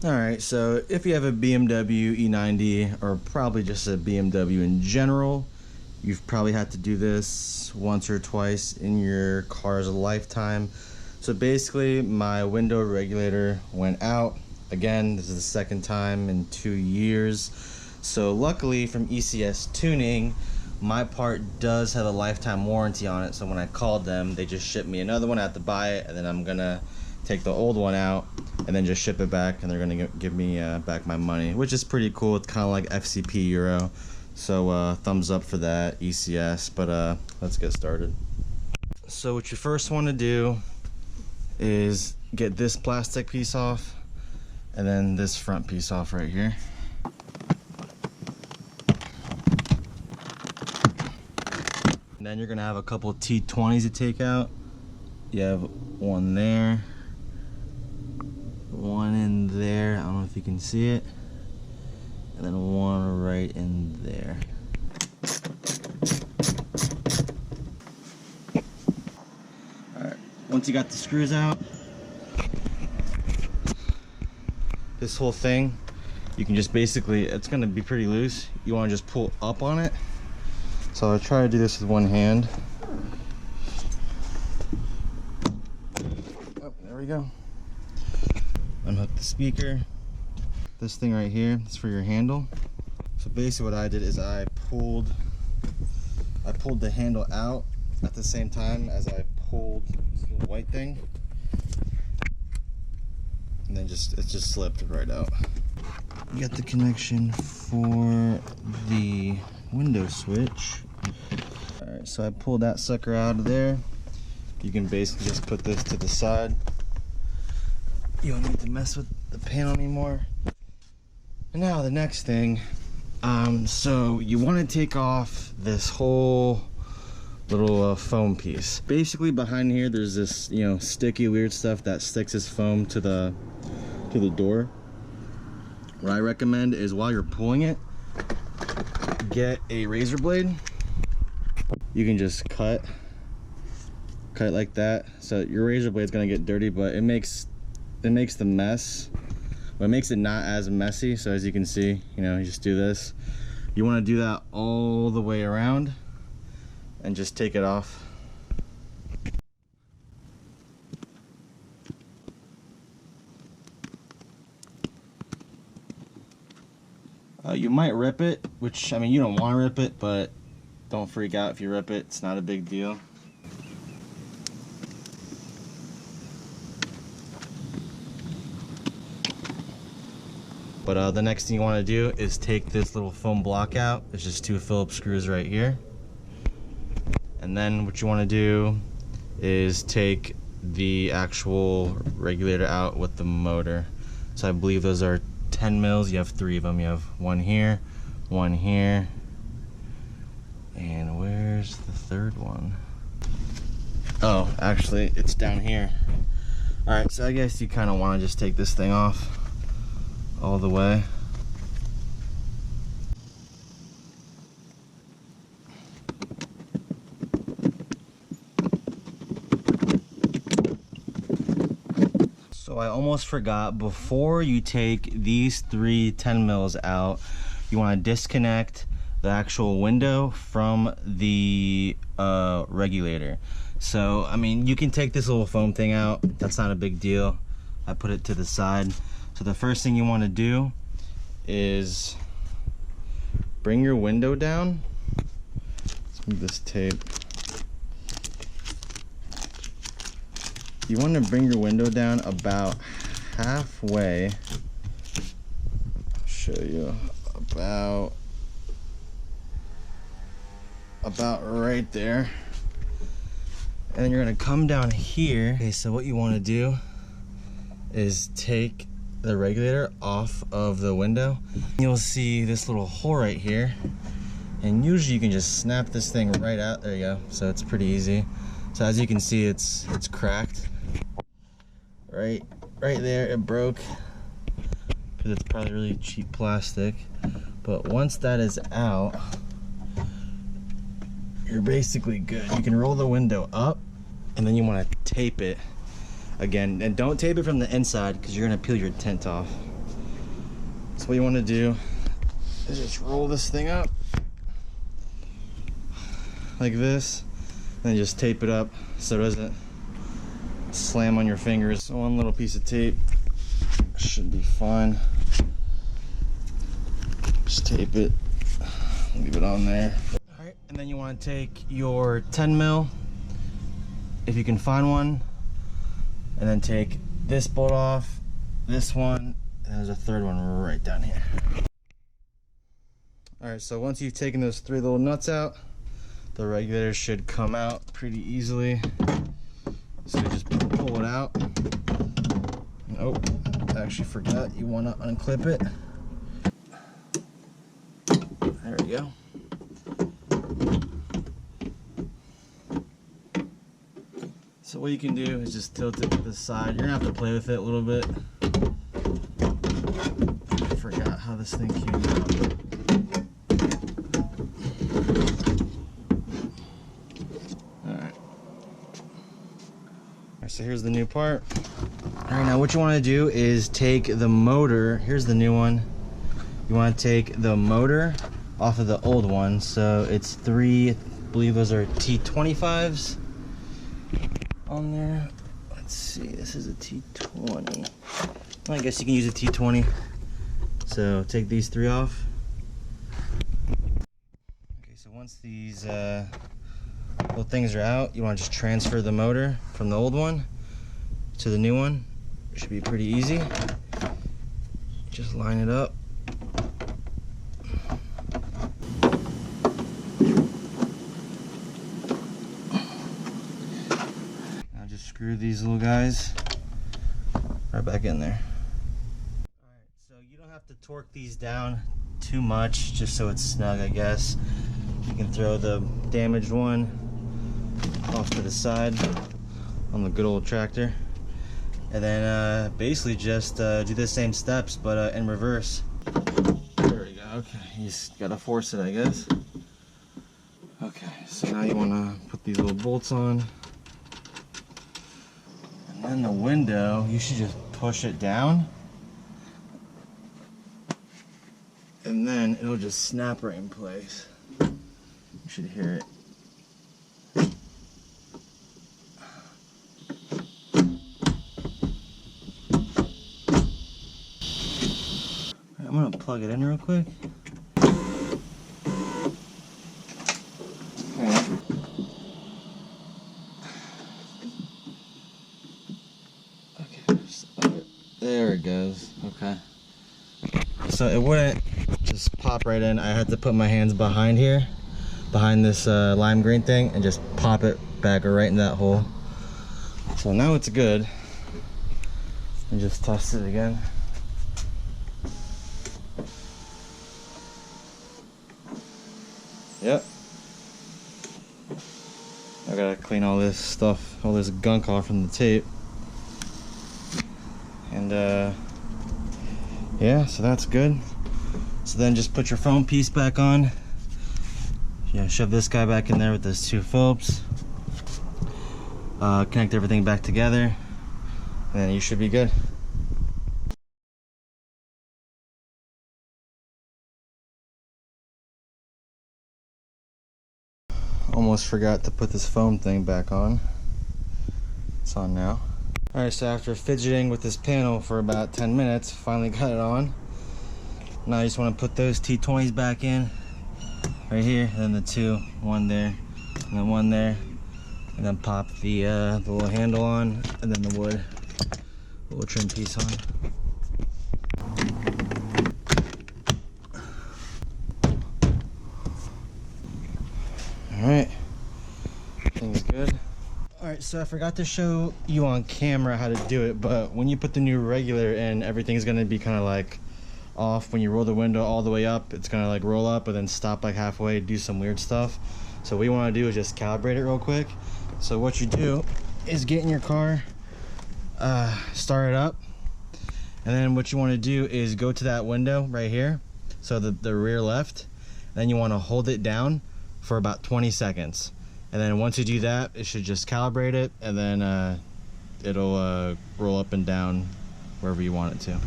Alright, so if you have a BMW E90 or probably just a BMW in general, you've probably had to do this once or twice in your car's lifetime. So basically my window regulator went out. Again, this is the second time in 2 years. So luckily from ECS Tuning, my part does have a lifetime warranty on it. So when I called them, they just shipped me another one. I have to buy it, and then I'm gonna take the old one out and then just ship it back, and they're gonna give me back my money, which is pretty cool. It's kind of like FCP Euro, so thumbs up for that, ECS. But let's get started. So what you first want to do is get this plastic piece off, and then this front piece off right here. And then you're gonna have a couple T20s to take out. You have one there, one in there, I don't know if you can see it, and then one right in there. Alright, once you got the screws out, this whole thing, you can just basically, it's going to be pretty loose, you want to just pull up on it. So I'll try to do this with one hand. Oh, there we go. Unhook the speaker. This thing right here is for your handle. So basically what I did is I pulled the handle out at the same time as I pulled this little white thing, and then it just slipped right out. You got the connection for the window switch. Alright, so I pulled that sucker out of there. You can basically just put this to the side. You don't need to mess with the panel anymore. And now the next thing, so you want to take off this whole little foam piece. Basically behind here there's this, you know, sticky weird stuff that sticks this foam to the door. What I recommend is while you're pulling it, get a razor blade. You can just cut it like that. So your razor blade's gonna get dirty, but it makes the mess, but it makes it not as messy. So as you can see, you know, you just do this. You want to do that all the way around and just take it off. You might rip it, which, I mean, you don't want to rip it, but don't freak out if you rip it. It's not a big deal. But the next thing you want to do is take this little foam block out. There's just 2 Phillips screws right here. And then what you want to do is take the actual regulator out with the motor. So I believe those are 10 mils. You have 3 of them. You have one here, and where's the third one? Oh, actually it's down here. Alright, so I guess you kind of want to just take this thing off all the way. So I almost forgot, before you take these 3 10 mils out, you want to disconnect the actual window from the regulator. So I mean, you can take this little foam thing out, that's not a big deal. I put it to the side. So the first thing you want to do is bring your window down. Let's move this tape. You want to bring your window down about halfway. I'll show you. About right there. And then you're going to come down here. Okay, so what you want to do is take the regulator off of the window. You'll see this little hole right here, and usually you can just snap this thing right out. There you go. So it's pretty easy. So as you can see, it's cracked right there. It broke because it's probably really cheap plastic. But once that is out, you're basically good. You can roll the window up, and then you want to tape it again, and don't tape it from the inside because you're gonna peel your tint off. So what you want to do is just roll this thing up like this, and just tape it up so it doesn't slam on your fingers. So one little piece of tape should be fine. Just tape it, leave it on there. All right, and then you want to take your 10 mil, if you can find one, and then take this bolt off, this one, and there's a third one right down here. All right, so once you've taken those 3 little nuts out, the regulator should come out pretty easily. So you just pull it out. Oh, I actually forgot, you want to unclip it. There we go. So what you can do is just tilt it to the side. You're gonna have to play with it a little bit. I forgot how this thing came out. Alright, so here's the new part. Alright, now what you want to do is take the motor. Here's the new one. You want to take the motor off of the old one. So it's 3, I believe those are T25s on there. Let's see, this is a T20. Well, I guess you can use a T20. So take these 3 off. Okay, so once these little things are out, you want to just transfer the motor from the old one to the new one. It should be pretty easy. Just line it up. Now just screw these little guys right back in there. Alright, so you don't have to torque these down too much, just so it's snug, I guess. You can throw the damaged one off to the side on the good old tractor, and then basically just do the same steps but in reverse. There we go. Okay, you just gotta force it, I guess. Okay, so now you want to put these little bolts on, and then the window, you should just push it down, and then it'll just snap right in place. You should hear it. I'm gonna plug it in real quick. Okay, there it goes. Okay. So it wouldn't just pop right in. I had to put my hands behind here, behind this lime green thing, and just pop it back right in that hole. So now it's good. And just test it again. Yep. I gotta clean all this stuff, all this gunk off from the tape. And yeah, so that's good. So then just put your foam piece back on. Yeah, shove this guy back in there with those 2 Phillips. Connect everything back together, and then you should be good. Almost forgot to put this foam thing back on. It's on now. Alright, so after fidgeting with this panel for about 10 minutes, finally got it on. Now I just want to put those T20s back in, right here, and then the 2, one there, and then one there, and then pop the little handle on, and then the wood, little trim piece on. Alright, thing's good. Alright, so I forgot to show you on camera how to do it, but when you put the new regulator in, everything's going to be kind of like off. When you roll the window all the way up, it's going to like roll up and then stop like halfway, do some weird stuff. So what you want to do is just calibrate it real quick. So what you do is get in your car, start it up, and then what you want to do is go to that window right here, so the rear left, and then you want to hold it down for about 20 seconds. And then once you do that, it should just calibrate it, and then it'll roll up and down wherever you want it to.